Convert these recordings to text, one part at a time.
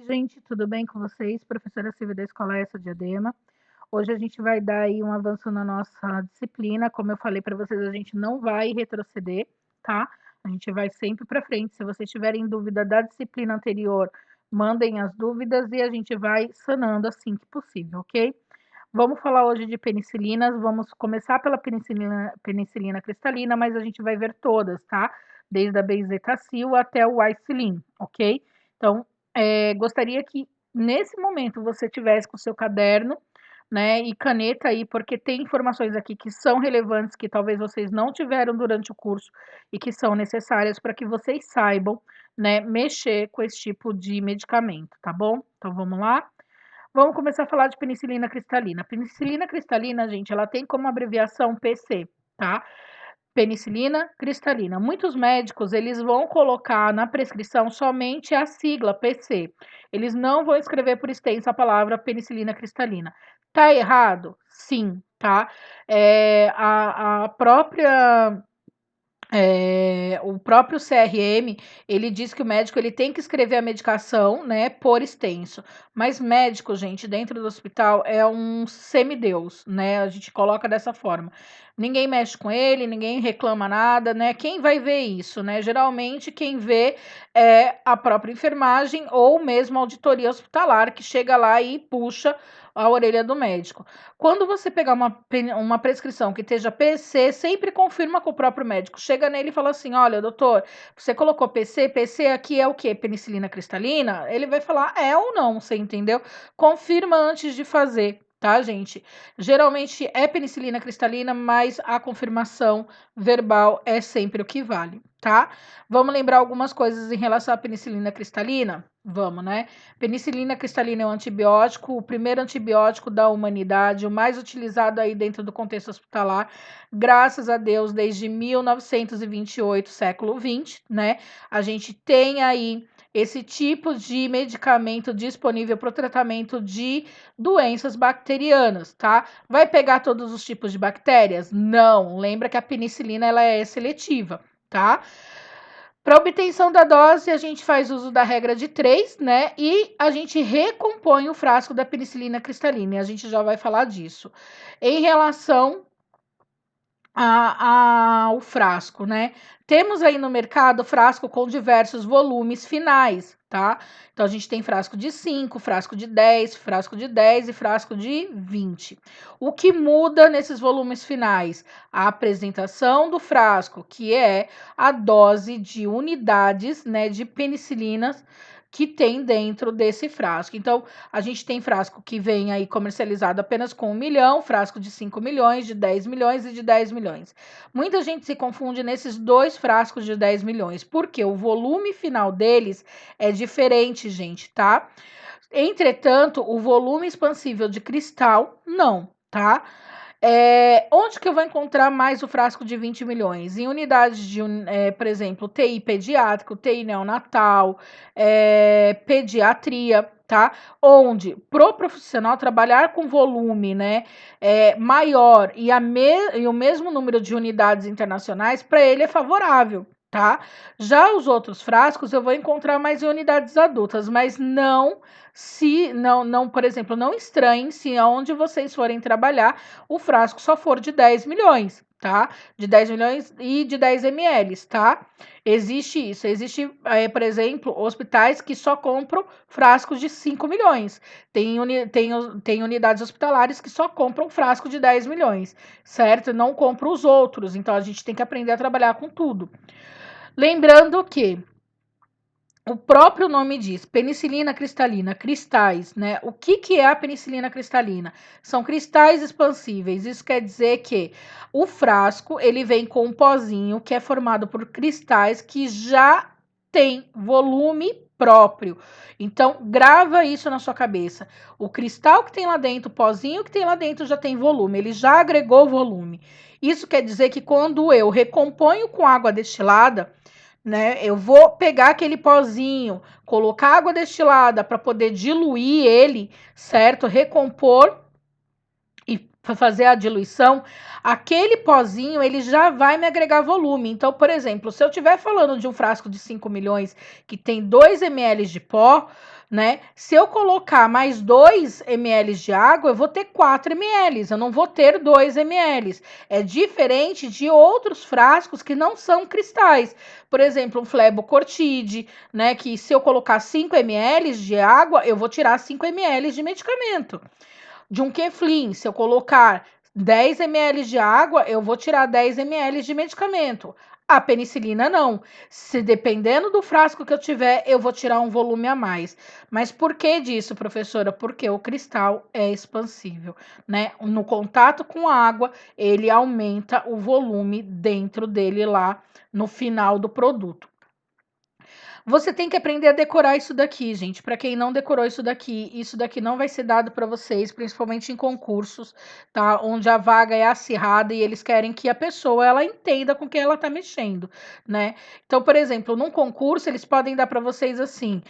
Gente, tudo bem com vocês? Professora Silvia da Escola Essa Diadema. Hoje a gente vai dar aí um avanço na nossa disciplina. Como eu falei para vocês, a gente não vai retroceder, tá? A gente vai sempre para frente. Se vocês tiverem dúvida da disciplina anterior, mandem as dúvidas e a gente vai sanando assim que possível, ok? Vamos falar hoje de penicilinas. Vamos começar pela penicilina cristalina, mas a gente vai ver todas, tá? Desde a benzetacil até o aicilin, ok? Então, gostaria que nesse momento você tivesse com o seu caderno, né, e caneta aí, porque tem informações aqui que são relevantes, que talvez vocês não tiveram durante o curso e que são necessárias para que vocês saibam, né, mexer com esse tipo de medicamento, tá bom? Então vamos lá? Vamos começar a falar de penicilina cristalina. Penicilina cristalina, gente, ela tem como abreviação PC, tá? Penicilina cristalina. Muitos médicos, eles vão colocar na prescrição somente a sigla PC. Eles não vão escrever por extenso a palavra penicilina cristalina. Tá errado? Sim, tá? A própria o próprio CRM, ele diz que o médico ele tem que escrever a medicação, né, por extenso. Mas médico, gente, dentro do hospital é um semideus, né? A gente coloca dessa forma. Ninguém mexe com ele, ninguém reclama nada, né? Quem vai ver isso, né? Geralmente quem vê é a própria enfermagem ou mesmo a auditoria hospitalar que chega lá e puxa a orelha do médico. Quando você pegar uma prescrição que esteja PC, sempre confirma com o próprio médico. Chega nele e fala assim: olha, doutor, você colocou PC, PC aqui é o quê? Penicilina cristalina? Ele vai falar é ou não, você entendeu? Confirma antes de fazer. Tá, gente? Geralmente é penicilina cristalina, mas a confirmação verbal é sempre o que vale, tá? Vamos lembrar algumas coisas em relação à penicilina cristalina? Vamos, né? Penicilina cristalina é um antibiótico, o primeiro antibiótico da humanidade, o mais utilizado aí dentro do contexto hospitalar, graças a Deus, desde 1928, século 20, né? A gente tem aí esse tipo de medicamento disponível para o tratamento de doenças bacterianas, tá? Vai pegar todos os tipos de bactérias? Não. Lembra que a penicilina ela é seletiva, tá? Para obtenção da dose, a gente faz uso da regra de 3, né? E a gente recompõe o frasco da penicilina cristalina, e a gente já vai falar disso. Em relação ao frasco, né? Temos aí no mercado frasco com diversos volumes finais, tá? Então a gente tem frasco de 5, frasco de 10, frasco de 10 e frasco de 20. O que muda nesses volumes finais? A apresentação do frasco, que é a dose de unidades, né, de penicilinas que tem dentro desse frasco. Então, a gente tem frasco que vem aí comercializado apenas com 1 milhão, frasco de 5 milhões, de 10 milhões e de 10 milhões. Muita gente se confunde nesses dois frascos de 10 milhões, porque o volume final deles é diferente, gente, tá? Entretanto, o volume expansível de cristal, não, tá? Onde que eu vou encontrar mais o frasco de 20 milhões? Em unidades de, por exemplo, TI pediátrico, TI neonatal, pediatria, tá? Onde pro profissional trabalhar com volume, né, maior e o mesmo número de unidades internacionais, para ele é favorável, tá? Já os outros frascos eu vou encontrar mais em unidades adultas, mas não, por exemplo, não estranhem se aonde vocês forem trabalhar o frasco só for de 10 milhões, tá? De 10 milhões e de 10 ml, tá? Existe isso. Existe, por exemplo, hospitais que só compram frascos de 5 milhões. Tem unidades hospitalares que só compram frasco de 10 milhões, certo? Não compram os outros. Então, a gente tem que aprender a trabalhar com tudo. Lembrando que o próprio nome diz penicilina cristalina, cristais, né? O que é a penicilina cristalina? São cristais expansíveis. Isso quer dizer que o frasco ele vem com um pozinho que é formado por cristais que já tem volume próprio. Então, grava isso na sua cabeça. O cristal que tem lá dentro, o pozinho que tem lá dentro já tem volume, ele já agregou volume. Isso quer dizer que quando eu recomponho com água destilada, né? Eu vou pegar aquele pozinho, colocar água destilada para poder diluir ele, certo? Recompor e fazer a diluição, aquele pozinho ele já vai me agregar volume. Então, por exemplo, se eu estiver falando de um frasco de 5 milhões que tem 2 ml de pó, né? Se eu colocar mais 2 ml de água, eu vou ter 4 ml, eu não vou ter 2 ml. É diferente de outros frascos que não são cristais. Por exemplo, um flebocortide, né? Que se eu colocar 5 ml de água, eu vou tirar 5 ml de medicamento. De um Keflin, se eu colocar 10 ml de água, eu vou tirar 10 ml de medicamento. A penicilina não. Se dependendo do frasco que eu tiver, eu vou tirar um volume a mais. Mas por que disso, professora? Porque o cristal é expansível, né? No contato com a água, ele aumenta o volume dentro dele lá no final do produto. Você tem que aprender a decorar isso daqui, gente. Para quem não decorou isso daqui não vai ser dado para vocês, principalmente em concursos, tá? Onde a vaga é acirrada e eles querem que a pessoa ela entenda com que ela tá mexendo, né? Então, por exemplo, num concurso eles podem dar para vocês assim: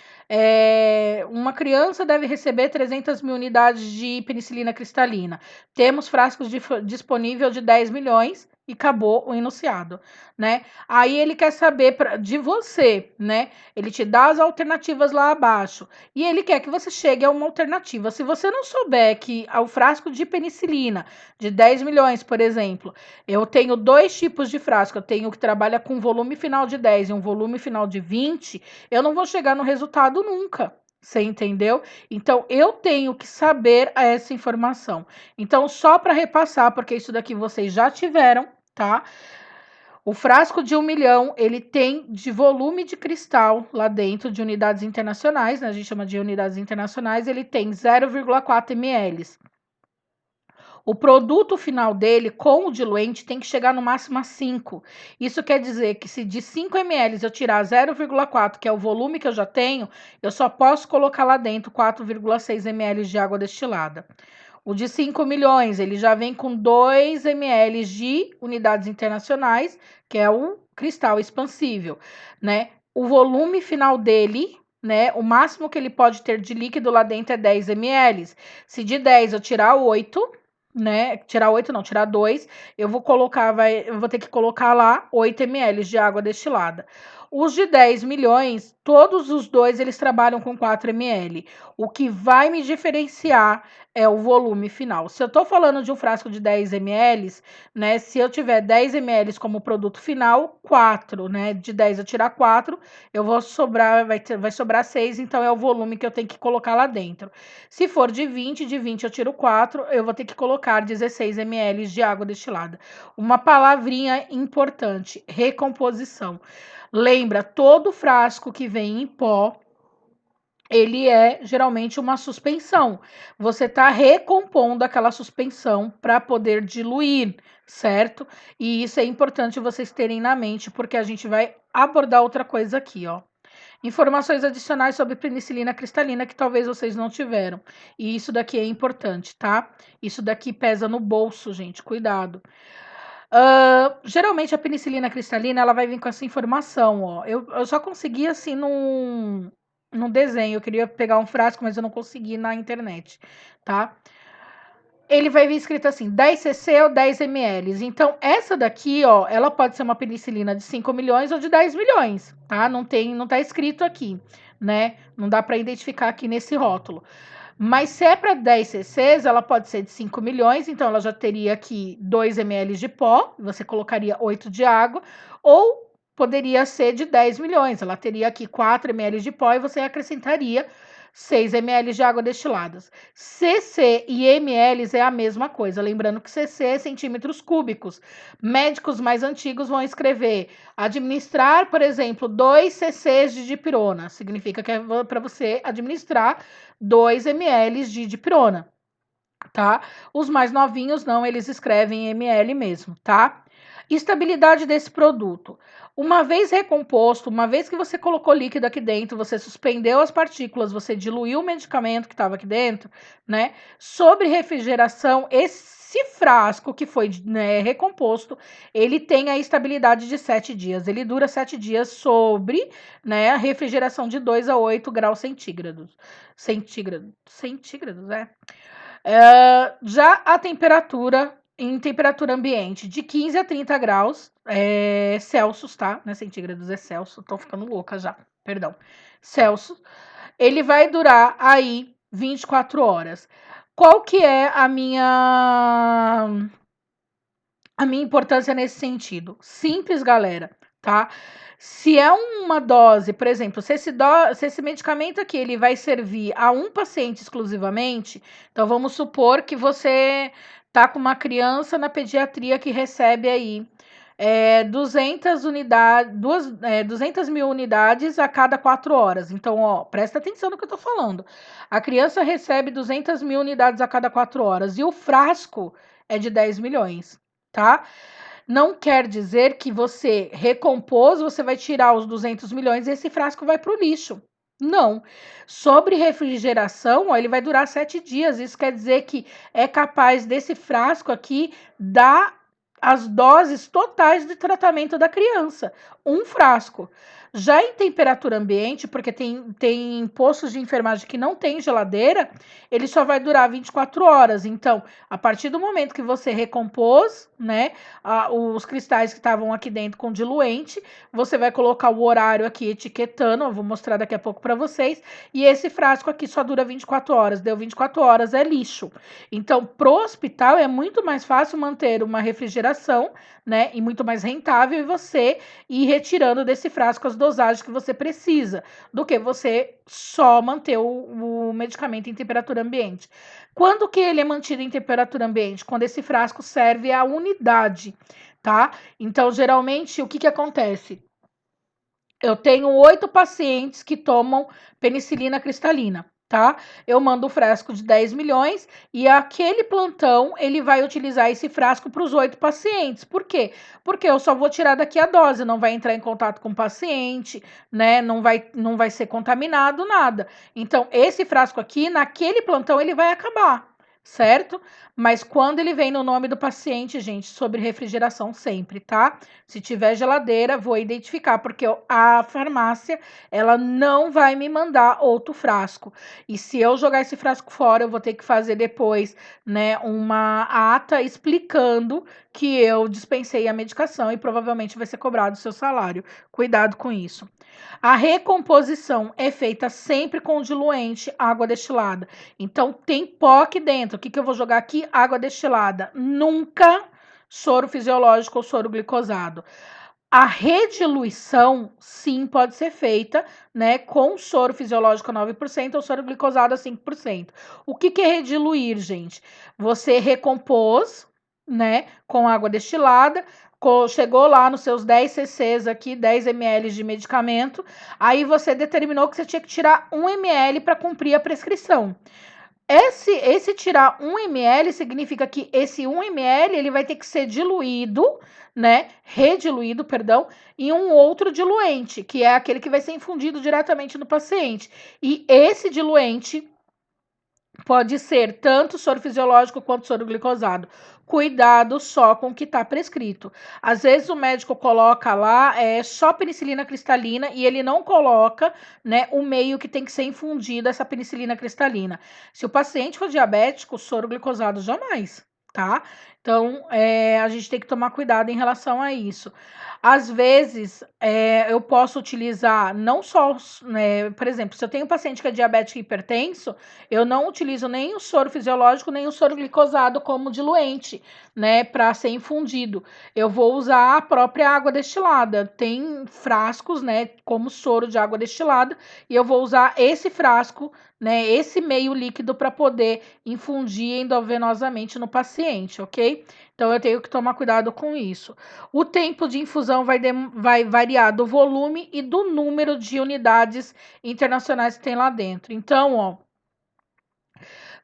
uma criança deve receber 300 mil unidades de penicilina cristalina. Temos frascos disponível de 10 milhões. E acabou o enunciado, né? Aí ele quer saber de você, né? Ele te dá as alternativas lá abaixo e ele quer que você chegue a uma alternativa. Se você não souber que ao frasco de penicilina de 10 milhões, por exemplo, eu tenho 2 tipos de frasco, eu tenho que trabalha com volume final de 10 e um volume final de 20, eu não vou chegar no resultado nunca. Você entendeu? Então, eu tenho que saber essa informação. Então, só para repassar, porque isso daqui vocês já tiveram, tá? O frasco de 1 milhão, ele tem de volume de cristal lá dentro de unidades internacionais, né? A gente chama de unidades internacionais, ele tem 0,4 ml. O produto final dele, com o diluente, tem que chegar no máximo a 5. Isso quer dizer que se de 5 ml eu tirar 0,4, que é o volume que eu já tenho, eu só posso colocar lá dentro 4,6 ml de água destilada. O de 5 milhões, ele já vem com 2 ml de unidades internacionais, que é o cristal expansível, né? O volume final dele, né? O máximo que ele pode ter de líquido lá dentro é 10 ml. Se de 10 eu tirar 8, né? Tirar 8 não, tirar 2, eu vou ter que colocar lá 8 ml de água destilada. Os de 10 milhões, todos os dois eles trabalham com 4 ml. O que vai me diferenciar é o volume final. Se eu estou falando de um frasco de 10 ml, né? Se eu tiver 10 ml como produto final, 4, né? De 10 eu tirar 4, eu vou sobrar, vai sobrar 6, então é o volume que eu tenho que colocar lá dentro. Se for de 20 eu tiro 4, eu vou ter que colocar 16 ml de água destilada. Uma palavrinha importante: recomposição. Lembra, todo frasco que vem em pó, ele é geralmente uma suspensão. Você está recompondo aquela suspensão para poder diluir, certo? E isso é importante vocês terem na mente, porque a gente vai abordar outra coisa aqui, ó. Informações adicionais sobre penicilina cristalina que talvez vocês não tiveram. E isso daqui é importante, tá? Isso daqui pesa no bolso, gente, cuidado. Geralmente a penicilina cristalina ela vai vir com essa informação, ó. Eu só consegui assim num desenho. Eu queria pegar um frasco, mas eu não consegui na internet, tá? Ele vai vir escrito assim, 10 cc ou 10 ml. Então, essa daqui, ó, ela pode ser uma penicilina de 5 milhões ou de 10 milhões, tá? Não tá escrito aqui, né? Não dá para identificar aqui nesse rótulo. Mas se é para 10 cc's, ela pode ser de 5 milhões, então ela já teria aqui 2 ml de pó, você colocaria 8 de água, ou poderia ser de 10 milhões, ela teria aqui 4 ml de pó e você acrescentaria 6 ml de água destiladas. cc e ml é a mesma coisa, lembrando que cc é centímetros cúbicos. Médicos mais antigos vão escrever administrar, por exemplo, 2 cc's de dipirona, significa que é para você administrar 2 ml de dipirona, tá? Os mais novinhos não, eles escrevem ml mesmo, tá? Estabilidade desse produto. Uma vez recomposto, uma vez que você colocou líquido aqui dentro, você suspendeu as partículas, você diluiu o medicamento que estava aqui dentro, né? Sobre refrigeração, esse frasco que foi, né, recomposto, ele tem a estabilidade de 7 dias. Ele dura 7 dias sobre, né, a refrigeração de 2 a 8 graus centígrados. Centígrados, é. Já a temperatura, em temperatura ambiente, de 15 a 30 graus Celsius, tá? Não é centígrados, é Celsius. Tô ficando louca já, perdão. Celsius. ele vai durar aí 24 horas. Qual que é a minha importância nesse sentido? Simples, galera, tá? Se é uma dose, por exemplo, se esse medicamento aqui ele vai servir a um paciente exclusivamente, então vamos supor que você tá com uma criança na pediatria que recebe aí 200 unidades, 200 mil unidades a cada 4 horas. Então, ó, presta atenção no que eu tô falando. A criança recebe 200 mil unidades a cada 4 horas e o frasco é de 10 milhões, tá? Não quer dizer que você recompôs, você vai tirar os 200 milhões e esse frasco vai para o lixo. Não. Sobre refrigeração, ó, ele vai durar 7 dias. Isso quer dizer que é capaz desse frasco aqui dar as doses totais de tratamento da criança. Um frasco. Já em temperatura ambiente, porque tem postos de enfermagem que não tem geladeira, ele só vai durar 24 horas. Então, a partir do momento que você recompôs, né, os cristais que estavam aqui dentro com diluente, você vai colocar o horário aqui etiquetando, eu vou mostrar daqui a pouco para vocês, e esse frasco aqui só dura 24 horas, deu 24 horas, é lixo. Então, pro hospital é muito mais fácil manter uma refrigeração, né, e muito mais rentável, e você ir retirando desse frasco as dosagens que você precisa, do que você só manter o medicamento em temperatura ambiente. Quando que ele é mantido em temperatura ambiente? Quando esse frasco serve a unidade, tá? Então, geralmente, o que que acontece? Eu tenho 8 pacientes que tomam penicilina cristalina, tá? Eu mando o frasco de 10 milhões e aquele plantão, ele vai utilizar esse frasco para os 8 pacientes. Por quê? Porque eu só vou tirar daqui a dose, não vai entrar em contato com o paciente, né? Não vai ser contaminado, nada. Então, esse frasco aqui, naquele plantão, ele vai acabar, certo? Mas quando ele vem no nome do paciente, gente, sobre refrigeração sempre, tá? Se tiver geladeira, vou identificar, porque a farmácia, ela não vai me mandar outro frasco. E se eu jogar esse frasco fora, eu vou ter que fazer depois, né, uma ata explicando que eu dispensei a medicação e provavelmente vai ser cobrado o seu salário. Cuidado com isso. A recomposição é feita sempre com diluente, água destilada. Então, tem pó aqui dentro. O que eu vou jogar aqui? Água destilada. Nunca soro fisiológico ou soro glicosado. A rediluição, sim, pode ser feita, né, com soro fisiológico a 9% ou soro glicosado a 5%. O que é rediluir, gente? Você recompôs, né, com água destilada, chegou lá nos seus 10 cc's aqui, 10 ml de medicamento, aí você determinou que você tinha que tirar 1 ml para cumprir a prescrição. Esse tirar 1 ml significa que esse 1 ml ele vai ter que ser diluído, né? Rediluído, perdão, em um outro diluente, que é aquele que vai ser infundido diretamente no paciente. E esse diluente pode ser tanto soro fisiológico quanto soro glicosado. Cuidado só com o que está prescrito. Às vezes o médico coloca lá só penicilina cristalina e ele não coloca, né, o meio que tem que ser infundido essa penicilina cristalina. Se o paciente for diabético, soro glicosado jamais, tá? Então, a gente tem que tomar cuidado em relação a isso. Às vezes, eu posso utilizar não só, né, por exemplo, se eu tenho um paciente que é diabético e hipertenso, eu não utilizo nem o soro fisiológico, nem o soro glicosado como diluente, né, para ser infundido. Eu vou usar a própria água destilada. Tem frascos, né, como soro de água destilada, e eu vou usar esse frasco, né, esse meio líquido para poder infundir endovenosamente no paciente, ok? Então eu tenho que tomar cuidado com isso. O tempo de infusão vai variar do volume e do número de unidades internacionais que tem lá dentro. Então, ó,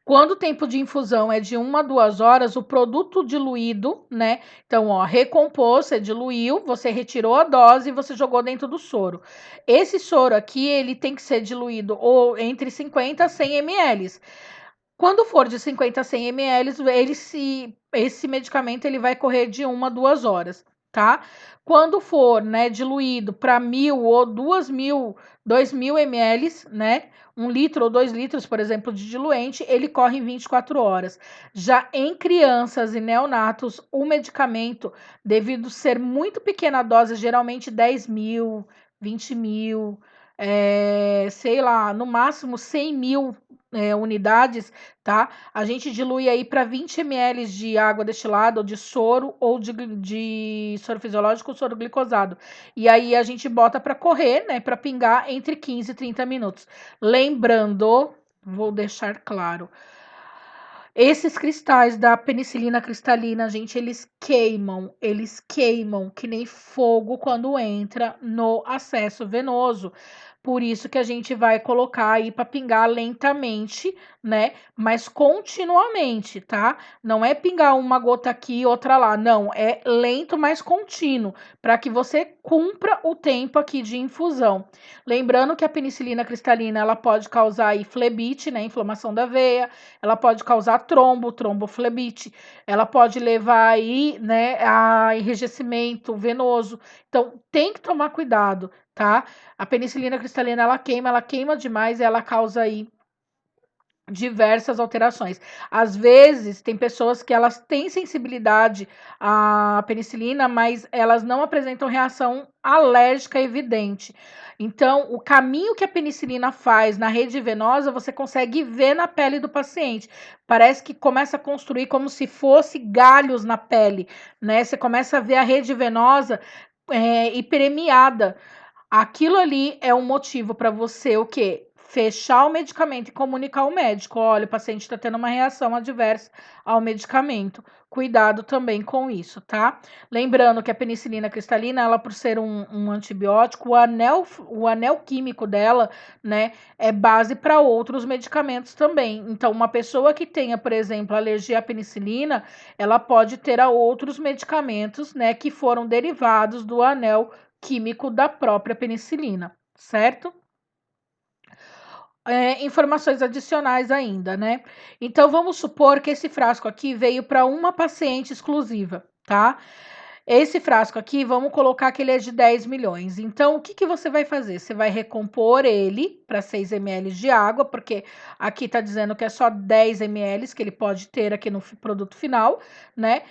quando o tempo de infusão é de 1 a 2 horas, o produto diluído, né? Então, ó, recompôs, você diluiu, você retirou a dose e você jogou dentro do soro. Esse soro aqui, ele tem que ser diluído ou entre 50 a 100 ml. Quando for de 50 a 100 ml, esse medicamento ele vai correr de 1 a 2 horas, tá? Quando for, né, diluído para 1.000 ou 2.000, 2.000 ml, né? 1 litro ou 2 litros, por exemplo, de diluente, ele corre em 24 horas. Já em crianças e neonatos, o medicamento, devido ser muito pequena dose, geralmente 10.000, 20.000, sei lá, no máximo 100 mil unidades, tá? A gente dilui aí para 20 ml de água destilada, ou de soro, ou de soro fisiológico, ou soro glicosado. E aí a gente bota para correr, né? Para pingar entre 15 e 30 minutos. Lembrando, vou deixar claro, esses cristais da penicilina cristalina, gente, eles queimam que nem fogo quando entra no acesso venoso. Por isso que a gente vai colocar aí para pingar lentamente, né? Mas continuamente, tá? Não é pingar uma gota aqui, outra lá. Não, é lento, mas contínuo, para que você cumpra o tempo aqui de infusão. Lembrando que a penicilina cristalina, ela pode causar aí flebite, né? Inflamação da veia, ela pode causar tromboflebite, ela pode levar aí, né, a enrijecimento venoso. Então, tem que tomar cuidado, tá? A penicilina cristalina, ela queima demais e ela causa aí diversas alterações. Às vezes, tem pessoas que elas têm sensibilidade à penicilina, mas elas não apresentam reação alérgica evidente. Então, o caminho que a penicilina faz na rede venosa, você consegue ver na pele do paciente. Parece que começa a construir como se fosse galhos na pele, né? Você começa a ver a rede venosa hiperemiada. Aquilo ali é um motivo para você o quê? Fechar o medicamento e comunicar ao médico. Olha, o paciente está tendo uma reação adversa ao medicamento. Cuidado também com isso, tá? Lembrando que a penicilina cristalina, ela por ser um antibiótico, o anel químico dela, né, é base para outros medicamentos também. Então, uma pessoa que tenha, por exemplo, alergia à penicilina, ela pode ter a outros medicamentos, né, que foram derivados do anel químico da própria penicilina, certo? Informações adicionais ainda, né? Então, vamos supor que esse frasco aqui veio para uma paciente exclusiva, tá? Esse frasco aqui, vamos colocar que ele é de 10 milhões. Então, o que, que você vai fazer? Você vai recompor ele para 6 ml de água, porque aqui está dizendo que é só 10 ml que ele pode ter aqui no produto final, né?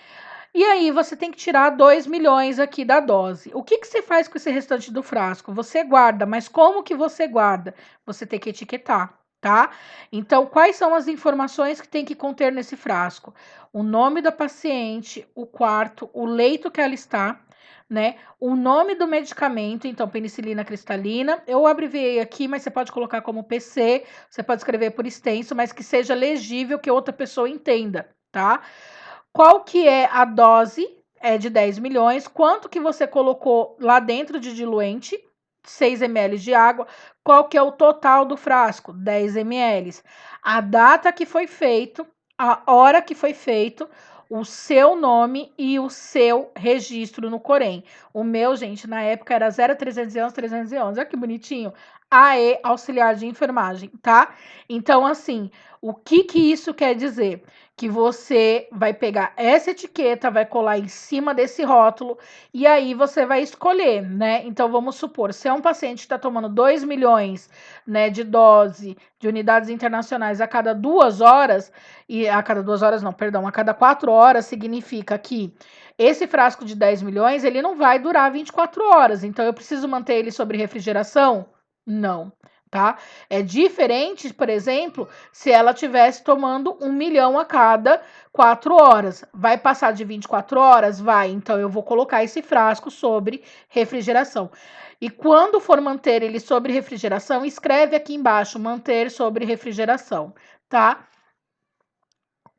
E aí você tem que tirar 2 milhões aqui da dose. O que, que você faz com esse restante do frasco? Você guarda, mas como que você guarda? Você tem que etiquetar, tá? Então, quais são as informações que tem que conter nesse frasco? O nome da paciente, o quarto, o leito que ela está, né? O nome do medicamento, então, penicilina cristalina. Eu abreviei aqui, mas você pode colocar como PC, você pode escrever por extenso, mas que seja legível, que outra pessoa entenda, tá? Qual que é a dose? É de 10 milhões. Quanto que você colocou lá dentro de diluente? 6 ml de água. Qual que é o total do frasco? 10 ml. A data que foi feito, a hora que foi feito, o seu nome e o seu registro no Corém. O meu, gente, na época era 0311. Olha que bonitinho. AE, auxiliar de enfermagem, tá? Então, assim, o que que isso quer dizer? Que você vai pegar essa etiqueta, vai colar em cima desse rótulo e aí você vai escolher, né? Então vamos supor, se é um paciente que está tomando 2 milhões, né, de dose de unidades internacionais a cada 2 horas, e a cada 2 horas não, perdão, a cada 4 horas, significa que esse frasco de 10 milhões, ele não vai durar 24 horas, então eu preciso manter ele sob refrigeração? Não, tá? É diferente, por exemplo, se ela tivesse tomando 1 milhão a cada 4 horas. Vai passar de 24 horas? Vai. Então, eu vou colocar esse frasco sobre refrigeração. E quando for manter ele sobre refrigeração, escreve aqui embaixo, manter sobre refrigeração, tá?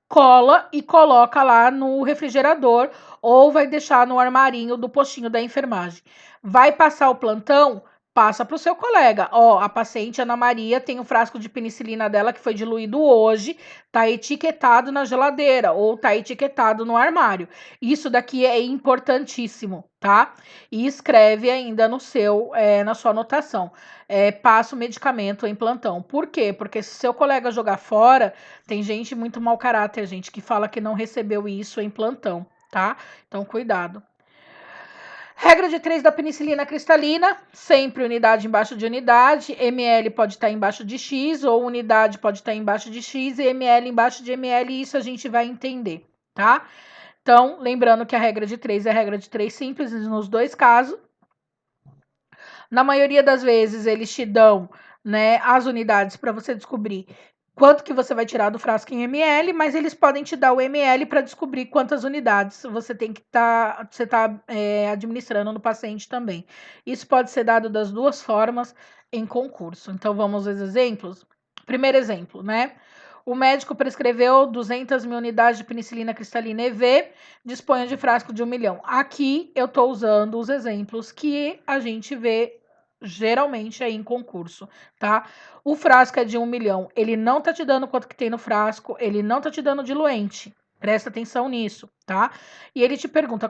Cola e coloca lá no refrigerador ou vai deixar no armarinho do postinho da enfermagem. Vai passar o plantão? Passa para o seu colega. Ó, a paciente Ana Maria tem um frasco de penicilina dela que foi diluído hoje, tá etiquetado na geladeira ou tá etiquetado no armário. Isso daqui é importantíssimo, tá? E escreve ainda no seu, na sua anotação. Passa o medicamento em plantão. Por quê? Porque se seu colega jogar fora, tem gente muito mau caráter, gente, que fala que não recebeu isso em plantão, tá? Então, cuidado. Regra de 3 da penicilina cristalina, sempre unidade embaixo de unidade, ml pode estar embaixo de X, ou unidade pode estar embaixo de X e ml embaixo de ml, isso a gente vai entender, tá? Então, lembrando que a regra de 3 é a regra de 3 simples nos dois casos. Na maioria das vezes, eles te dão, né, as unidades para você descobrir quanto que você vai tirar do frasco em ml, mas eles podem te dar o ml para descobrir quantas unidades você tem que você tá administrando no paciente também. Isso pode ser dado das duas formas em concurso. Então, vamos aos exemplos? Primeiro exemplo, né? O médico prescreveu 200 mil unidades de penicilina cristalina EV, disponha de frasco de 1 milhão. Aqui eu estou usando os exemplos que a gente vê geralmente aí em concurso, tá? O frasco é de 1 milhão, ele não tá te dando quanto que tem no frasco, ele não tá te dando diluente. Presta atenção nisso, tá? E ele te pergunta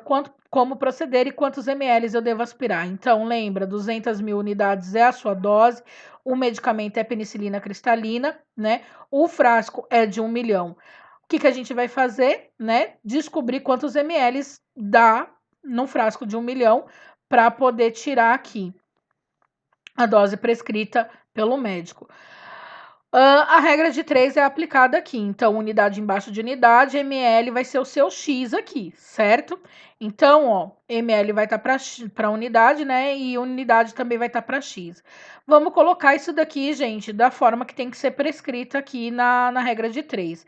como proceder e quantos ml eu devo aspirar. Então, lembra, 200 mil unidades é a sua dose, o medicamento é penicilina cristalina, né? O frasco é de 1 milhão. O que a gente vai fazer, né? Descobrir quantos ml dá num frasco de 1 milhão para poder tirar aqui a dose prescrita pelo médico. A regra de 3 é aplicada aqui. Então, unidade embaixo de unidade, ml vai ser o seu X aqui, certo? Então, ó, ml vai estar para unidade, né? E unidade também vai estar para X. Vamos colocar isso daqui, gente, da forma que tem que ser prescrita aqui na regra de 3.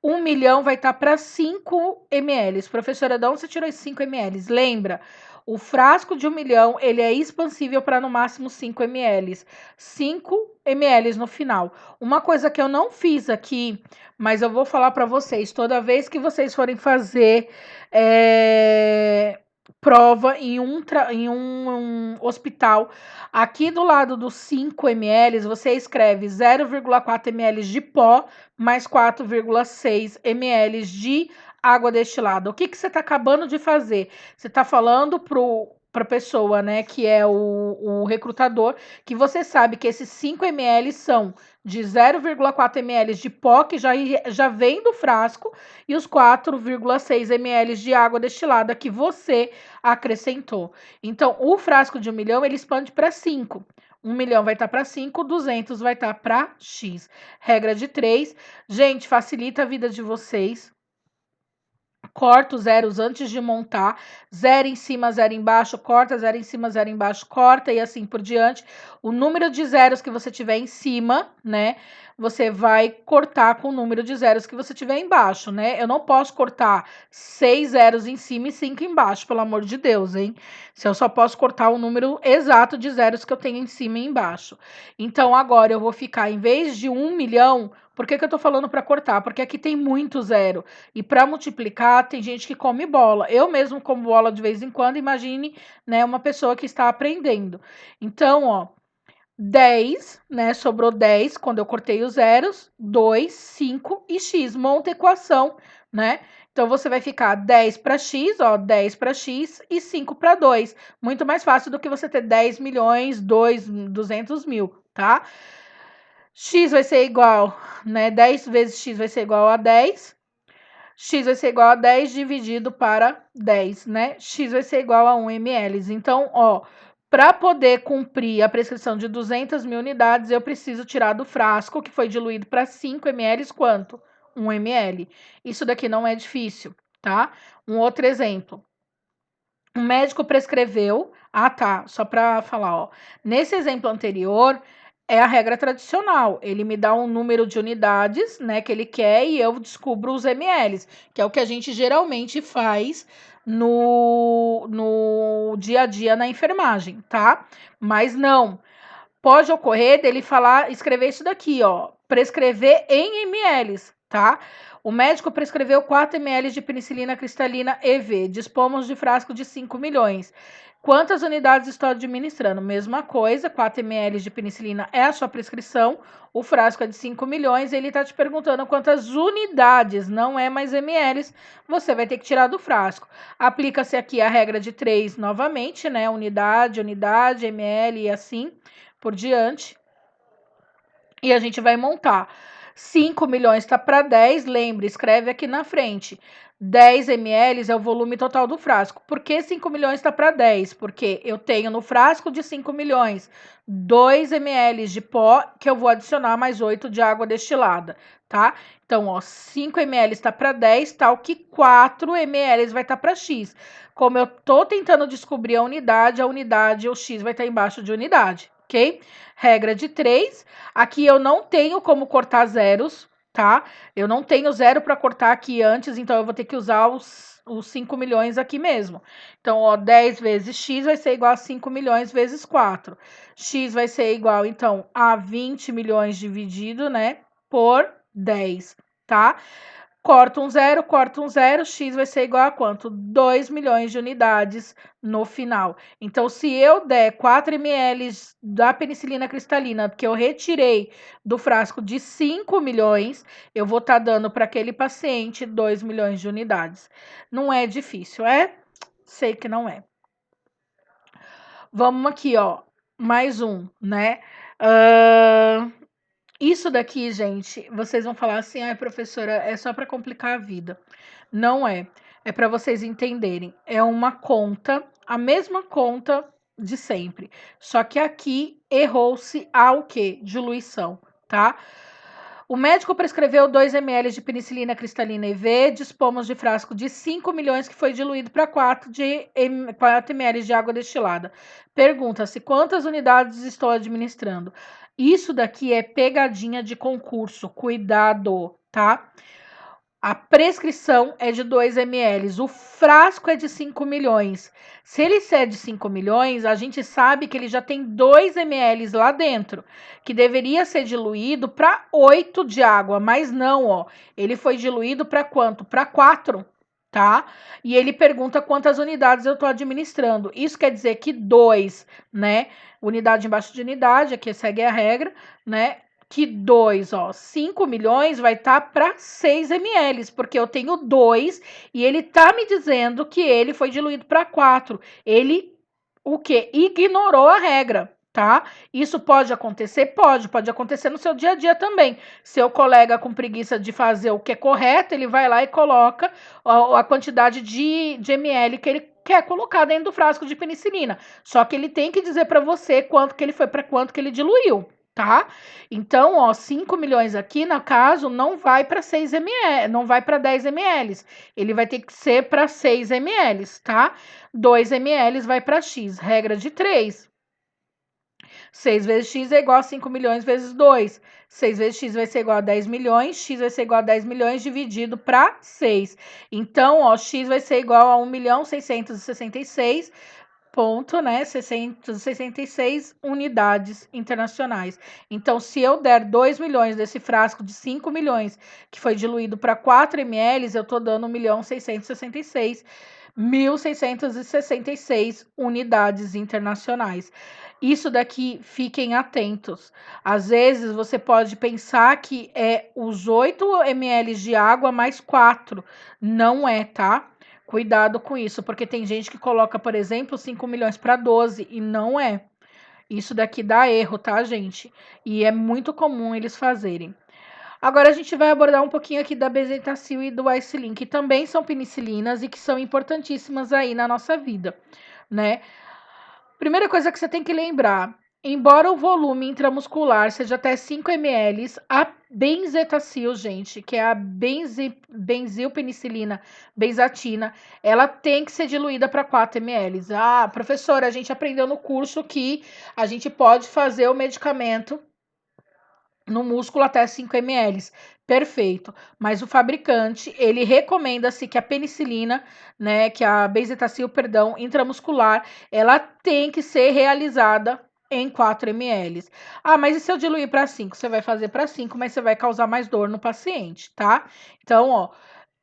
1 milhão vai estar para 5 ml. Professora, de onde você tirou esses 5 ml? Lembra? O frasco de 1 milhão, ele é expansível para no máximo 5 ml. 5 ml no final. Uma coisa que eu não fiz aqui, mas eu vou falar para vocês, toda vez que vocês forem fazer prova em um hospital, aqui do lado dos 5 ml, você escreve 0,4 ml de pó mais 4,6 ml de água destilada. O que você está acabando de fazer? Você está falando para a pessoa, né, que é o recrutador, que você sabe que esses 5 ml são de 0,4 ml de pó, que já vem do frasco, e os 4,6 ml de água destilada que você acrescentou. Então, o frasco de 1 milhão, ele expande para 5. 1 milhão vai estar para 5, 200 vai estar para X. Regra de 3. Gente, facilita a vida de vocês. Corta os zeros antes de montar, 0 em cima, 0 embaixo, corta, 0 em cima, 0 embaixo, corta e assim por diante. O número de zeros que você tiver em cima, né, você vai cortar com o número de zeros que você tiver embaixo, né? Eu não posso cortar 6 zeros em cima e 5 embaixo, pelo amor de Deus, hein? Se eu só posso cortar o número exato de zeros que eu tenho em cima e embaixo. Então, agora eu vou ficar, em vez de 1 milhão, por que eu tô falando para cortar? Porque aqui tem muito zero. E para multiplicar, tem gente que come bola. Eu mesmo como bola de vez em quando, imagine, né, uma pessoa que está aprendendo. Então, ó, 10, né, sobrou 10 quando eu cortei os zeros, 2, 5 e x. Monta a equação, né? Então, você vai ficar 10 para x, ó, 10 para x e 5 para 2. Muito mais fácil do que você ter 10 milhões, 200 mil, tá? X vai ser igual, né, 10 vezes x vai ser igual a 10. X vai ser igual a 10 dividido para 10, né? X vai ser igual a 1 ml. Então, ó, para poder cumprir a prescrição de 200 mil unidades, eu preciso tirar do frasco, que foi diluído para 5 ml, quanto? 1 ml. Isso daqui não é difícil, tá? Um outro exemplo. O médico prescreveu. Ah, tá. Só para falar, ó. Nesse exemplo anterior, é a regra tradicional. Ele me dá um número de unidades, né, que ele quer e eu descubro os ml, que é o que a gente geralmente faz no dia a dia na enfermagem, tá? Mas não. Pode ocorrer dele escrever isso daqui, ó. Prescrever em ml, tá? O médico prescreveu 4 ml de penicilina cristalina EV. Dispomos de frasco de 5 milhões. Quantas unidades estou administrando? Mesma coisa, 4 ml de penicilina é a sua prescrição. O frasco é de 5 milhões. Ele está te perguntando quantas unidades, não é mais ml, você vai ter que tirar do frasco. Aplica-se aqui a regra de 3 novamente, né? Unidade, ml e assim por diante. E a gente vai montar. 5 milhões está para 10, lembre, escreve aqui na frente. 10 ml é o volume total do frasco. Por que 5 milhões está para 10? Porque eu tenho no frasco de 5 milhões 2 ml de pó, que eu vou adicionar mais 8 de água destilada, tá? Então, ó, 5 ml está para 10, tal que 4 ml vai estar para X. Como eu tô tentando descobrir a unidade, o X vai estar embaixo de unidade, ok? Regra de 3. Aqui eu não tenho como cortar zeros, tá? Eu não tenho zero para cortar aqui antes, então eu vou ter que usar os 5 milhões aqui mesmo. Então, ó, 10 vezes x vai ser igual a 5 milhões vezes 4. X vai ser igual, então, a 20 milhões dividido, né, por 10, tá? Corta um zero, x vai ser igual a quanto? 2 milhões de unidades no final. Então, se eu der 4 ml da penicilina cristalina, que eu retirei do frasco de 5 milhões, eu vou estar dando para aquele paciente 2 milhões de unidades. Não é difícil, é? Sei que não é. Vamos aqui, ó. Mais um, né? Isso daqui, gente, vocês vão falar assim, professora, é só para complicar a vida. Não é. É para vocês entenderem. É uma conta, a mesma conta de sempre. Só que aqui errou-se ao quê? Diluição, tá? O médico prescreveu 2 ml de penicilina cristalina IV, dispomos de frasco de 5 milhões que foi diluído para 4 ml de água destilada. Pergunta-se quantas unidades estou administrando. Isso daqui é pegadinha de concurso, cuidado, tá? A prescrição é de 2 ml, o frasco é de 5 milhões. Se ele é de 5 milhões, a gente sabe que ele já tem 2 ml lá dentro, que deveria ser diluído para 8 de água, mas não, ó. Ele foi diluído para quanto? Para 4, tá? E ele pergunta quantas unidades eu estou administrando. Isso quer dizer que 2, né? Unidade embaixo de unidade, aqui segue a regra, né? Que 2, ó, 5 milhões vai estar para 6 ml, porque eu tenho 2 e ele tá me dizendo que ele foi diluído para 4. Ele, o quê? Ignorou a regra, tá? Isso pode acontecer? Pode acontecer no seu dia a dia também. Seu colega com preguiça de fazer o que é correto, ele vai lá e coloca a quantidade de ml que ele quer colocar dentro do frasco de penicilina. Só que ele tem que dizer para você quanto que ele foi para quanto que ele diluiu. Tá? Então, ó, 5 milhões aqui, no caso, não vai para 6 ml, não vai para 10 ml. Ele vai ter que ser para 6 ml, tá? 2 ml vai para X, regra de 3. 6 vezes X é igual a 5 milhões vezes 2. 6 vezes X vai ser igual a 10 milhões, X vai ser igual a 10 milhões dividido para 6. Então, ó, X vai ser igual a 1.666.000, né, 666 unidades internacionais. Então, se eu der 2 milhões desse frasco de 5 milhões, que foi diluído para 4 ml, eu estou dando 1.666 unidades internacionais. Isso daqui, fiquem atentos. Às vezes, você pode pensar que é os 8 ml de água mais 4. Não é, tá? Cuidado com isso, porque tem gente que coloca, por exemplo, 5 milhões para 12 e não é. Isso daqui dá erro, tá, gente? E é muito comum eles fazerem. Agora a gente vai abordar um pouquinho aqui da bezetacil e do Icelin, que também são penicilinas e que são importantíssimas aí na nossa vida, né? Primeira coisa que você tem que lembrar, embora o volume intramuscular seja até 5 ml, a benzetacil, gente, que é a benzilpenicilina benzatina, ela tem que ser diluída para 4 ml. Ah, professora, a gente aprendeu no curso que a gente pode fazer o medicamento no músculo até 5 ml. Perfeito. Mas o fabricante, ele recomenda-se que a penicilina, né, que a benzetacil, perdão, intramuscular, ela tem que ser realizada em 4 ml. Ah, mas e se eu diluir para 5? Você vai fazer para 5, mas você vai causar mais dor no paciente, tá? Então, ó,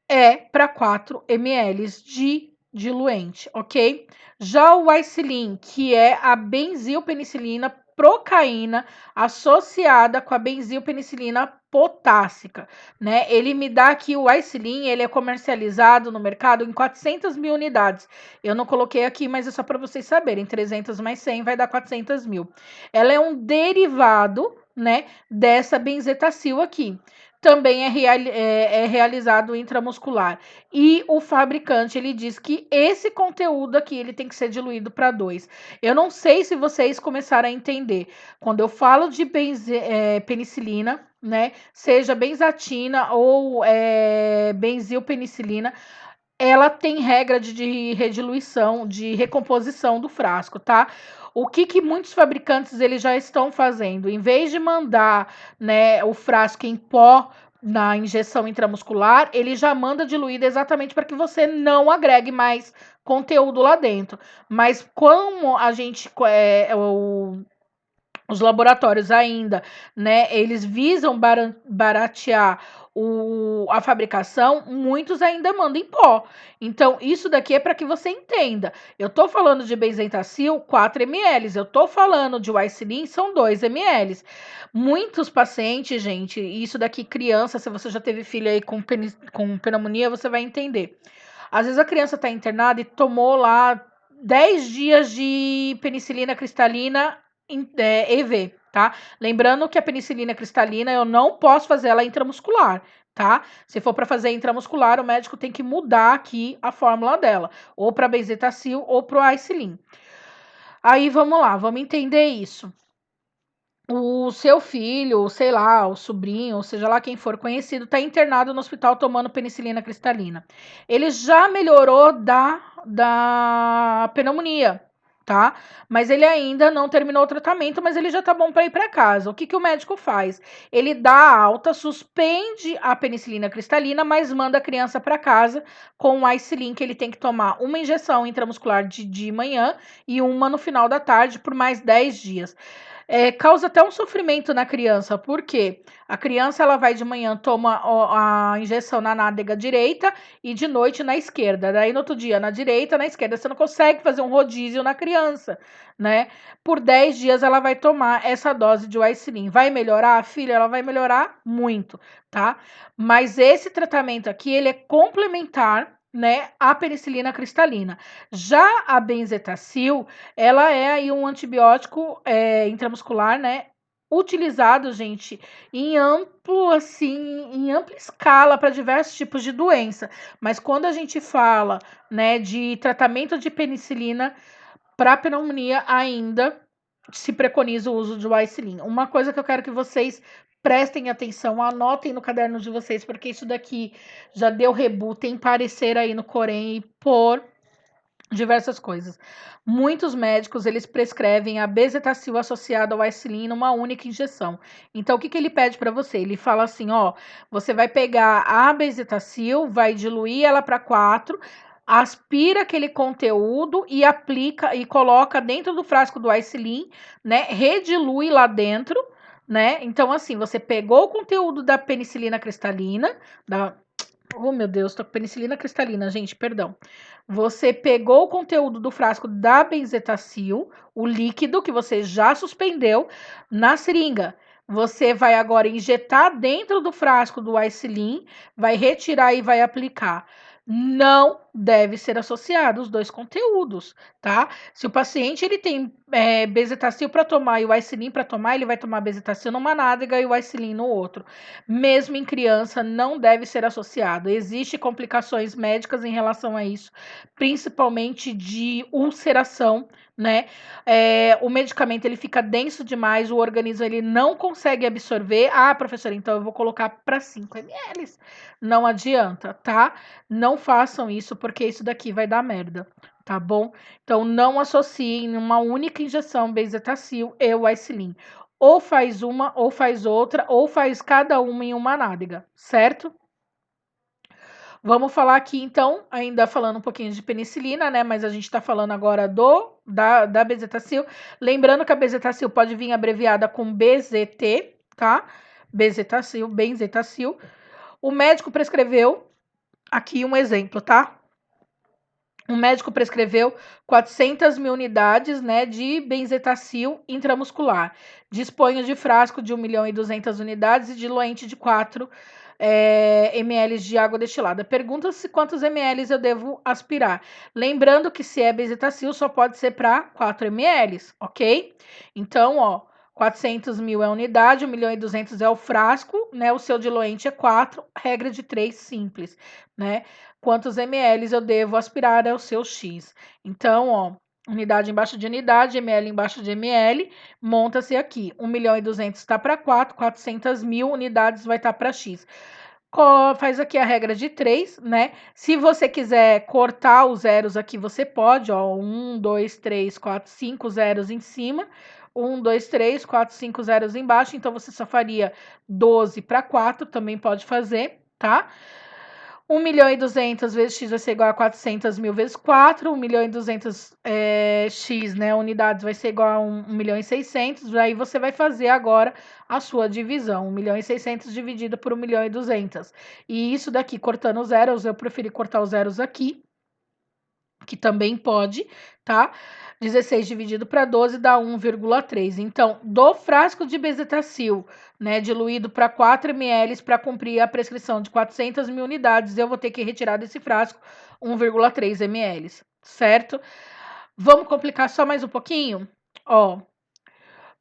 é para 4 ml de diluente, ok? Já o Icelin, que é a benzilpenicilina procaína associada com a benzilpenicilina potássica, né? Ele me dá aqui o Icelin, ele é comercializado no mercado em 400 mil unidades. Eu não coloquei aqui, mas é só para vocês saberem, 300 mais 100 vai dar 400 mil. Ela é um derivado, né, dessa benzetacil aqui. Também é realizado intramuscular. E o fabricante, ele diz que esse conteúdo aqui, ele tem que ser diluído para 2. Eu não sei se vocês começaram a entender. Quando eu falo de penicilina, né, seja benzatina ou benzilpenicilina, ela tem regra de rediluição, de recomposição do frasco, tá? O que muitos fabricantes eles já estão fazendo? Em vez de mandar, né, o frasco em pó na injeção intramuscular, ele já manda diluído exatamente para que você não agregue mais conteúdo lá dentro. Mas como a gente os laboratórios ainda, né, eles visam baratear a fabricação, muitos ainda mandam em pó. Então, isso daqui é para que você entenda. Eu tô falando de benzentacil, 4 ml. Eu tô falando de Whicilin, são 2 ml. Muitos pacientes, gente, isso daqui criança, se você já teve filho aí com pneumonia, você vai entender. Às vezes a criança está internada e tomou lá 10 dias de penicilina cristalina EV, tá? Lembrando que a penicilina cristalina eu não posso fazer ela intramuscular, tá? Se for para fazer intramuscular, o médico tem que mudar aqui a fórmula dela, ou para benzetacil ou para o Aicilin. Aí vamos lá, vamos entender isso. O seu filho, sei lá, o sobrinho, ou seja lá quem for conhecido, está internado no hospital tomando penicilina cristalina. Ele já melhorou da pneumonia, tá? Mas ele ainda não terminou o tratamento, mas ele já tá bom para ir para casa. O que o médico faz? Ele dá a alta, suspende a penicilina cristalina, mas manda a criança para casa com o Aicilin, que ele tem que tomar uma injeção intramuscular de manhã e uma no final da tarde por mais 10 dias. Causa até um sofrimento na criança, porque a criança ela vai de manhã, toma a injeção na nádega direita e de noite na esquerda. Daí no outro dia na direita, na esquerda. Você não consegue fazer um rodízio na criança, né? Por 10 dias ela vai tomar essa dose de Whicilin. Vai melhorar, filha? Ela vai melhorar muito, tá? Mas esse tratamento aqui, ele é complementar, né, a penicilina cristalina. Já a benzetacil, ela é aí um antibiótico intramuscular, né, utilizado, gente, em em ampla escala para diversos tipos de doença. Mas quando a gente fala, né, de tratamento de penicilina para pneumonia, ainda se preconiza o uso de Whicilin. Uma coisa que eu quero que vocês prestem atenção, anotem no caderno de vocês, porque isso daqui já deu rebu, tem parecer aí no Corém por diversas coisas. Muitos médicos, eles prescrevem a bezetacil associada ao Whicilin numa única injeção. Então, o que ele pede para você? Ele fala assim, ó, você vai pegar a bezetacil, vai diluir ela para 4, aspira aquele conteúdo e aplica e coloca dentro do frasco do Whicilin, né? Redilui lá dentro, né? Então, assim, você pegou o conteúdo da penicilina cristalina, oh, meu Deus, tô com penicilina cristalina, gente, perdão. Você pegou o conteúdo do frasco da benzetacil, o líquido que você já suspendeu na seringa. Você vai agora injetar dentro do frasco do Whicilin, vai retirar e vai aplicar. Não deve ser associado os dois conteúdos, tá? Se o paciente ele tem bezetacil para tomar e o Whicilin para tomar, ele vai tomar bezetacil numa nádega e o Whicilin no outro. Mesmo em criança, não deve ser associado. Existem complicações médicas em relação a isso, principalmente de ulceração, né? O medicamento ele fica denso demais, o organismo ele não consegue absorver. Ah, professora, então eu vou colocar para 5 ml. Não adianta, tá? Não façam isso, porque isso daqui vai dar merda, tá bom? Então, não associem uma única injeção benzetacil e o Whicilin. Ou faz uma, ou faz outra, ou faz cada uma em uma nádega, certo? Vamos falar aqui, então, ainda falando um pouquinho de penicilina, né? Mas a gente tá falando agora da bezetacil. Lembrando que a bezetacil pode vir abreviada com BZT, tá? Bezetacil, benzetacil. O médico prescreveu, aqui um exemplo, tá? O médico prescreveu 400 mil unidades, né, de benzetacil intramuscular. Disponho de frasco de 1.200.000 unidades e diluente de 4 ml de água destilada. Pergunta-se quantos ml eu devo aspirar. Lembrando que se é benzetacil, só pode ser para 4 ml, ok? Então, ó, 400 mil é a unidade, 1.200.000 é o frasco, né? O seu diluente é 4, regra de 3 simples, né? Quantos ml eu devo aspirar ao seu X? Então, ó, unidade embaixo de unidade, ml embaixo de ml, monta-se aqui. 1.200.000 está para 4, 400 mil unidades vai estar para X. Faz aqui a regra de 3, né? Se você quiser cortar os zeros aqui, você pode, ó, 1, 2, 3, 4, 5 zeros em cima, 1, 2, 3, 4, 5 zeros embaixo, então você só faria 12 para 4, também pode fazer, tá? 1.200.000 vezes x vai ser igual a 400 mil vezes 4, 1.200.000 x, né, unidades vai ser igual a 1.600.000, aí você vai fazer agora a sua divisão, 1.600.000 dividido por 1.200.000. E isso daqui, cortando os zeros, eu preferi cortar os zeros aqui, que também pode, tá? 16 dividido para 12 dá 1,3. Então, do frasco de bezetacil, né, diluído para 4 ml para cumprir a prescrição de 400 mil unidades, eu vou ter que retirar desse frasco 1,3 ml, certo? Vamos complicar só mais um pouquinho? Ó,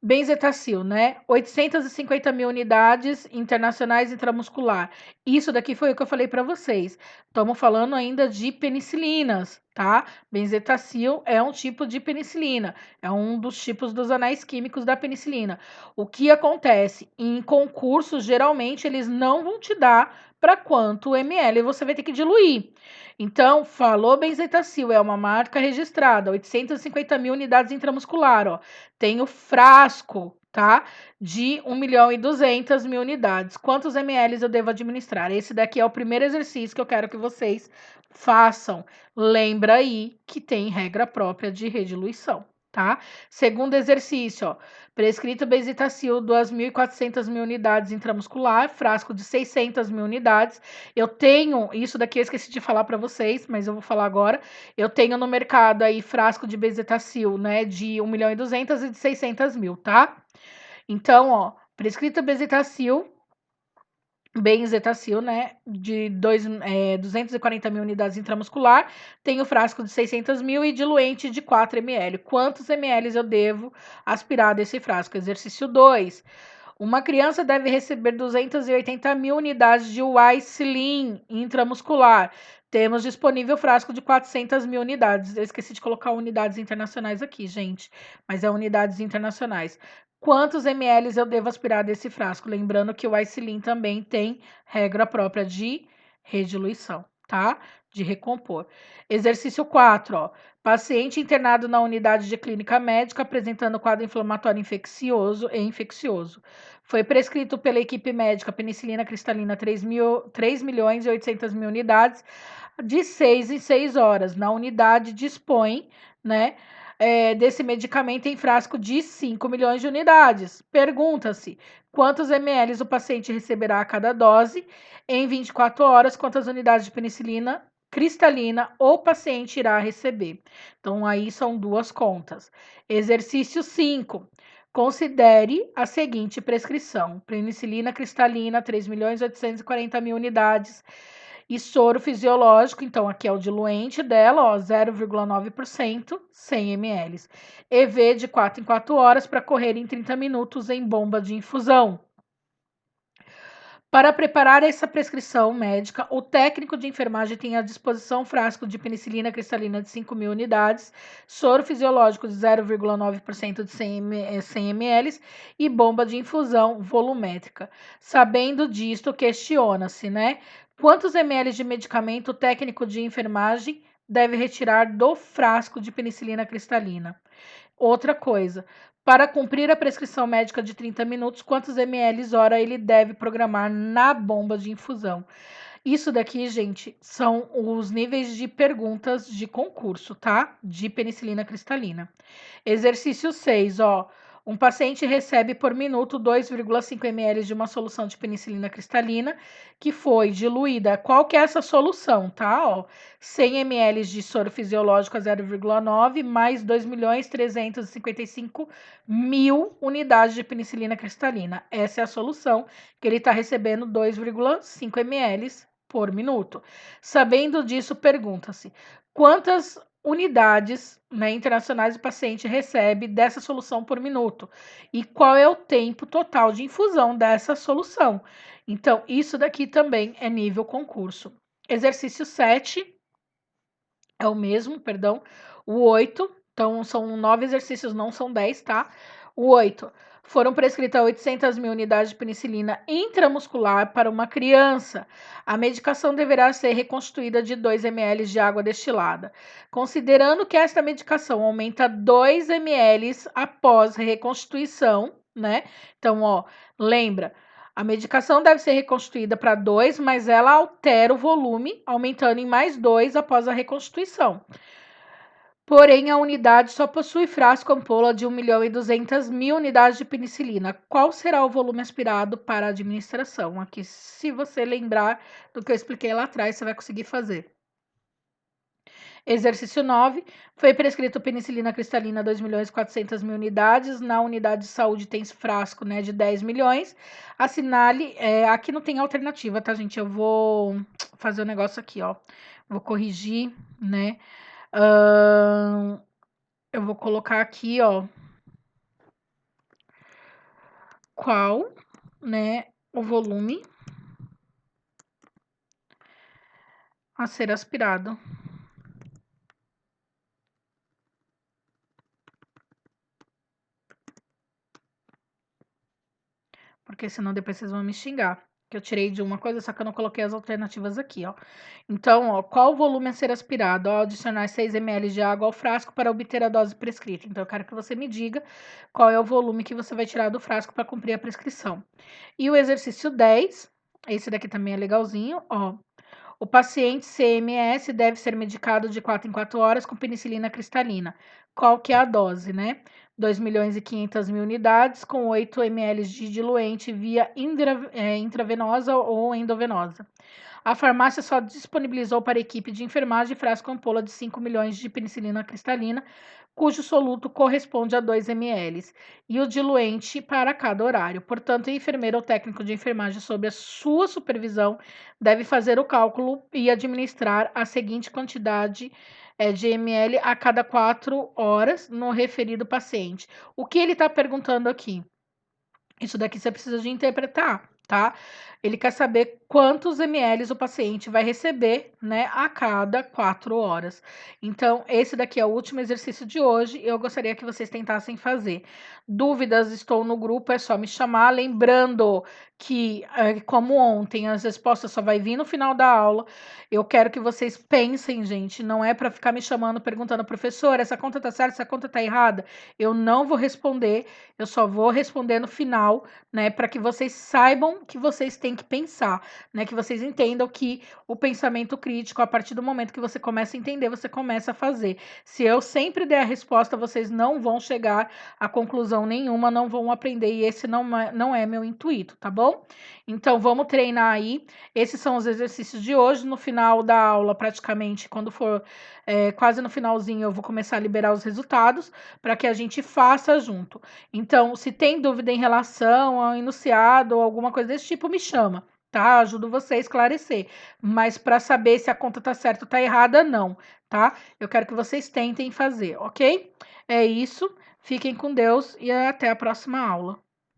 benzetacil, né? 850 mil unidades internacionais intramuscular. Isso daqui foi o que eu falei para vocês. Estamos falando ainda de penicilinas, tá? Benzetacil é um tipo de penicilina, é um dos tipos dos anéis químicos da penicilina. O que acontece? Em concursos, geralmente, eles não vão te dar para quanto ml você vai ter que diluir. Então, falou benzetacil, é uma marca registrada, 850 mil unidades intramuscular, ó. Tem o frasco, tá? De 1.200.000 unidades. Quantos ml eu devo administrar? Esse daqui é o primeiro exercício que eu quero que vocês façam. Lembra aí que tem regra própria de rediluição, tá? Segundo exercício, ó. Prescrito benzetacil, 2.400 mil unidades intramuscular, frasco de 600 mil unidades. Eu tenho, isso daqui eu esqueci de falar para vocês, mas eu vou falar agora. Eu tenho no mercado aí frasco de benzetacil, né, de 1.200.000 e de 600 mil, tá? Então, ó, prescrito benzetacil, né, de 240 mil unidades intramuscular, tenho frasco de 600 mil e diluente de 4 ml. Quantos ml eu devo aspirar desse frasco? Exercício 2. Uma criança deve receber 280 mil unidades de Ycilin intramuscular. Temos disponível frasco de 400 mil unidades. Eu esqueci de colocar unidades internacionais aqui, gente, mas é unidades internacionais. Quantos ml eu devo aspirar desse frasco? Lembrando que o Ycilin também tem regra própria de rediluição, tá? De recompor. Exercício 4, ó. Paciente internado na unidade de clínica médica apresentando quadro inflamatório infeccioso. Foi prescrito pela equipe médica penicilina cristalina 3.800.000 unidades de 6 em 6 horas. Na unidade dispõe, né, desse medicamento em frasco de 5 milhões de unidades. Pergunta-se quantos ml o paciente receberá a cada dose em 24 horas, quantas unidades de penicilina cristalina o paciente irá receber. Então, aí são duas contas. Exercício 5. Considere a seguinte prescrição: penicilina cristalina, 3.840.000 unidades, e soro fisiológico, então aqui é o diluente dela, ó, 0,9%, 100 ml. EV de 4 em 4 horas para correr em 30 minutos em bomba de infusão. Para preparar essa prescrição médica, o técnico de enfermagem tem à disposição frasco de penicilina cristalina de 5 mil unidades, soro fisiológico de 0,9% de 100 ml e bomba de infusão volumétrica. Sabendo disto, questiona-se, né? Quantos ml de medicamento o técnico de enfermagem deve retirar do frasco de penicilina cristalina? Outra coisa, para cumprir a prescrição médica de 30 minutos, quantos ml hora ele deve programar na bomba de infusão? Isso daqui, gente, são os níveis de perguntas de concurso, tá? De penicilina cristalina. Exercício 6, ó. Um paciente recebe por minuto 2,5 ml de uma solução de penicilina cristalina que foi diluída. Qual que é essa solução, tá? Ó, 100 ml de soro fisiológico a 0,9 mais 2.355.000 unidades de penicilina cristalina. Essa é a solução que ele está recebendo 2,5 ml por minuto. Sabendo disso, pergunta-se: quantas unidades, né, internacionais o paciente recebe dessa solução por minuto e qual é o tempo total de infusão dessa solução. Então, isso daqui também é nível concurso. Exercício 7 é o mesmo, perdão. O 8, então são 9 exercícios, não são 10, tá? O 8. Foram prescritas 800 mil unidades de penicilina intramuscular para uma criança. A medicação deverá ser reconstituída de 2 ml de água destilada. Considerando que esta medicação aumenta 2 ml após reconstituição, né? Então, ó, lembra, a medicação deve ser reconstituída para 2, mas ela altera o volume, aumentando em mais 2 após a reconstituição. Porém, a unidade só possui frasco ampola de 1.200.000 unidades de penicilina. Qual será o volume aspirado para a administração? Aqui, se você lembrar do que eu expliquei lá atrás, você vai conseguir fazer. Exercício 9. Foi prescrito penicilina cristalina 2.400.000 unidades. Na unidade de saúde tem frasco, né, de 10 milhões. Assinale. Aqui não tem alternativa, tá, gente? Eu vou fazer o negócio aqui, ó. Vou corrigir, né? Eu vou colocar aqui, ó. Qual, né, o volume a ser aspirado. Porque senão depois vocês vão me xingar. Que eu tirei de uma coisa, só que eu não coloquei as alternativas aqui, ó. Então, ó, qual o volume a ser aspirado ao adicionar 6 ml de água ao frasco para obter a dose prescrita? Então, eu quero que você me diga qual é o volume que você vai tirar do frasco para cumprir a prescrição. E o exercício 10, esse daqui também é legalzinho, ó. O paciente CMS deve ser medicado de 4 em 4 horas com penicilina cristalina. Qual que é a dose, né? 2.500.000 unidades com 8 ml de diluente via intravenosa ou endovenosa. A farmácia só disponibilizou para a equipe de enfermagem frasco ampola de 5 milhões de penicilina cristalina, cujo soluto corresponde a 2 ml, e o diluente para cada horário. Portanto, o enfermeiro ou técnico de enfermagem, sob a sua supervisão, deve fazer o cálculo e administrar a seguinte quantidade de ml a cada 4 horas no referido paciente. O que ele está perguntando aqui? Isso daqui você precisa de interpretar, tá? Ele quer saber quantos ml o paciente vai receber, né, a cada 4 horas. Então, esse daqui é o último exercício de hoje. Eu gostaria que vocês tentassem fazer. Dúvidas, estou no grupo, é só me chamar. Lembrando que, como ontem, as respostas só vai vir no final da aula. Eu quero que vocês pensem, gente. Não é para ficar me chamando, perguntando, professor, essa conta tá certa, essa conta tá errada. Eu não vou responder. Eu só vou responder no final, né, para que vocês saibam que vocês têm que pensar, né, que vocês entendam que o pensamento crítico, a partir do momento que você começa a entender, você começa a fazer. Se eu sempre der a resposta, vocês não vão chegar a conclusão nenhuma, não vão aprender, e esse não é meu intuito, tá bom? Então, vamos treinar aí. Esses são os exercícios de hoje. No final da aula, praticamente, quando for quase no finalzinho, eu vou começar a liberar os resultados para que a gente faça junto. Então, se tem dúvida em relação ao enunciado ou alguma coisa desse tipo, me chama, tá? Ajudo você a esclarecer. Mas para saber se a conta tá certa ou tá errada, não, tá? Eu quero que vocês tentem fazer, ok? É isso. Fiquem com Deus e até a próxima aula.